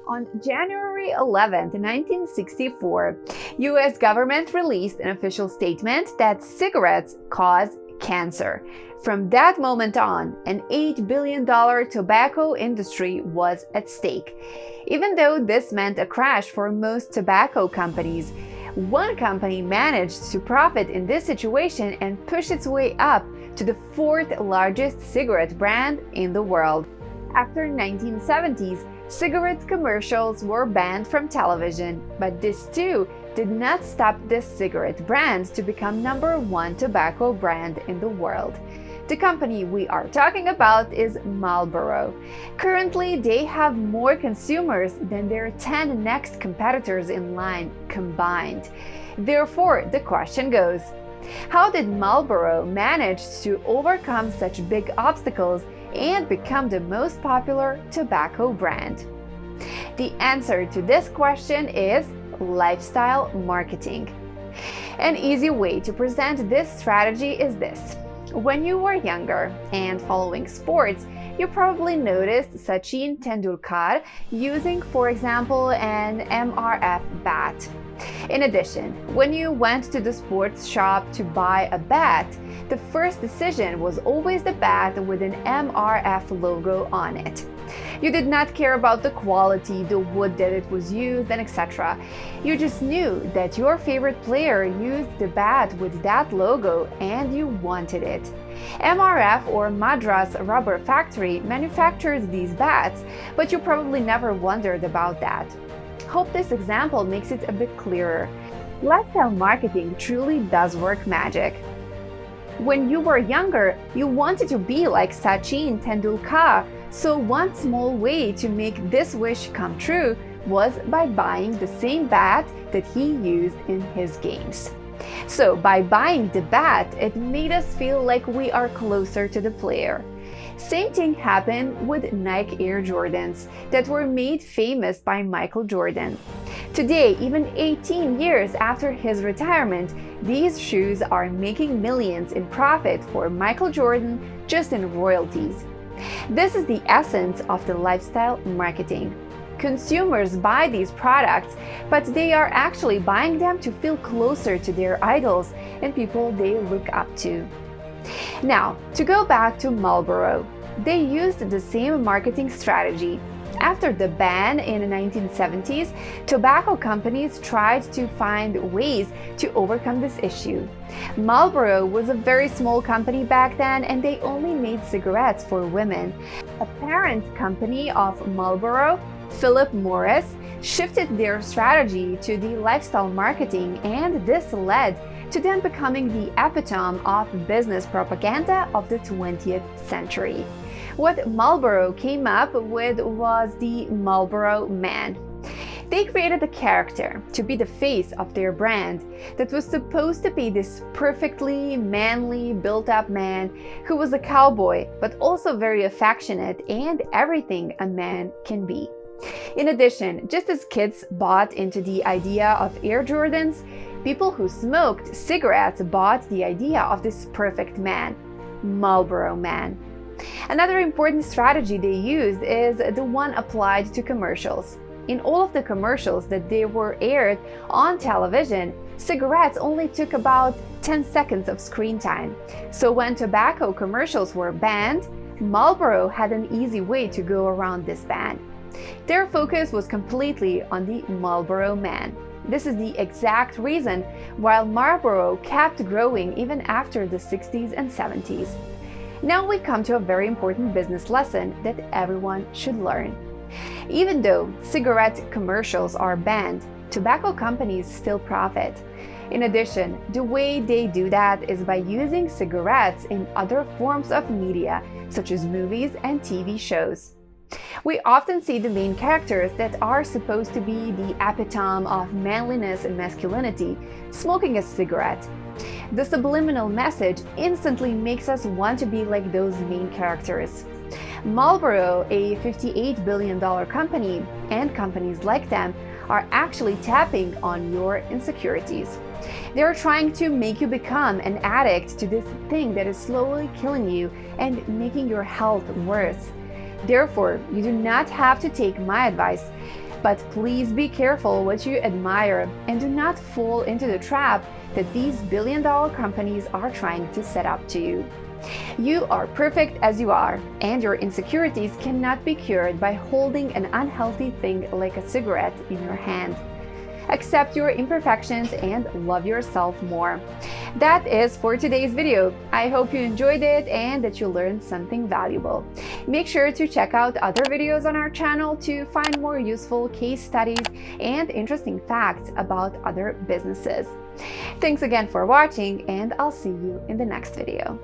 On January 11, 1964, US government released an official statement that cigarettes cause cancer. From that moment on, an $8 billion tobacco industry was at stake. Even though this meant a crash for most tobacco companies, one company managed to profit in this situation and push its way up to the fourth largest cigarette brand in the world. After 1970s, cigarette commercials were banned from television, but this too did not stop this cigarette brand to become #1 tobacco brand in the world. The company we are talking about is Marlboro. Currently, they have more consumers than their 10 next competitors in line combined. Therefore, the question goes, how did Marlboro manage to overcome such big obstacles and become the most popular tobacco brand? The answer to this question is lifestyle marketing. An easy way to present this strategy is this. When you were younger and following sports, you probably noticed Sachin Tendulkar using, for example, an MRF bat. In addition, when you went to the sports shop to buy a bat, the first decision was always the bat with an MRF logo on it. You did not care about the quality, the wood that it was used, and etc. You just knew that your favorite player used the bat with that logo and you wanted it. MRF, or Madras Rubber Factory, manufactures these bats, but you probably never wondered about that. Hope this example makes it a bit clearer. Lifestyle marketing truly does work magic. When you were younger, you wanted to be like Sachin Tendulkar, so one small way to make this wish come true was by buying the same bat that he used in his games. So by buying the bat, it made us feel like we are closer to the player. Same thing happened with Nike Air Jordans that were made famous by Michael Jordan. Today, even 18 years after his retirement, these shoes are making millions in profit for Michael Jordan just in royalties. This is the essence of the lifestyle marketing. Consumers buy these products, but they are actually buying them to feel closer to their idols and people they look up to. Now, to go back to Marlboro, they used the same marketing strategy. After the ban in the 1970s, tobacco companies tried to find ways to overcome this issue. Marlboro was a very small company back then, and they only made cigarettes for women. A parent company of Marlboro, Philip Morris, shifted their strategy to the lifestyle marketing, and this led to them becoming the epitome of business propaganda of the 20th century. What Marlboro came up with was the Marlboro Man. They created a character to be the face of their brand that was supposed to be this perfectly manly, built-up man who was a cowboy, but also very affectionate and everything a man can be. In addition, just as kids bought into the idea of Air Jordans, people who smoked cigarettes bought the idea of this perfect man, Marlboro Man. Another important strategy they used is the one applied to commercials. In all of the commercials that they were aired on television, cigarettes only took about 10 seconds of screen time. So when tobacco commercials were banned, Marlboro had an easy way to go around this ban. Their focus was completely on the Marlboro Man. This is the exact reason why Marlboro kept growing even after the 60s and 70s. Now we come to a very important business lesson that everyone should learn. Even though cigarette commercials are banned, tobacco companies still profit. In addition, the way they do that is by using cigarettes in other forms of media, such as movies and TV shows. We often see the main characters that are supposed to be the epitome of manliness and masculinity smoking a cigarette. The subliminal message instantly makes us want to be like those main characters. Marlboro, a $58 billion company, and companies like them are actually tapping on your insecurities. They are trying to make you become an addict to this thing that is slowly killing you and making your health worse. Therefore, you do not have to take my advice. But please be careful what you admire and do not fall into the trap that these billion-dollar companies are trying to set up to you. You are perfect as you are, and your insecurities cannot be cured by holding an unhealthy thing like a cigarette in your hand. Accept your imperfections and love yourself more. That is for today's video. I hope you enjoyed it and that you learned something valuable. Make sure to check out other videos on our channel to find more useful case studies and interesting facts about other businesses. Thanks again for watching, and I'll see you in the next video.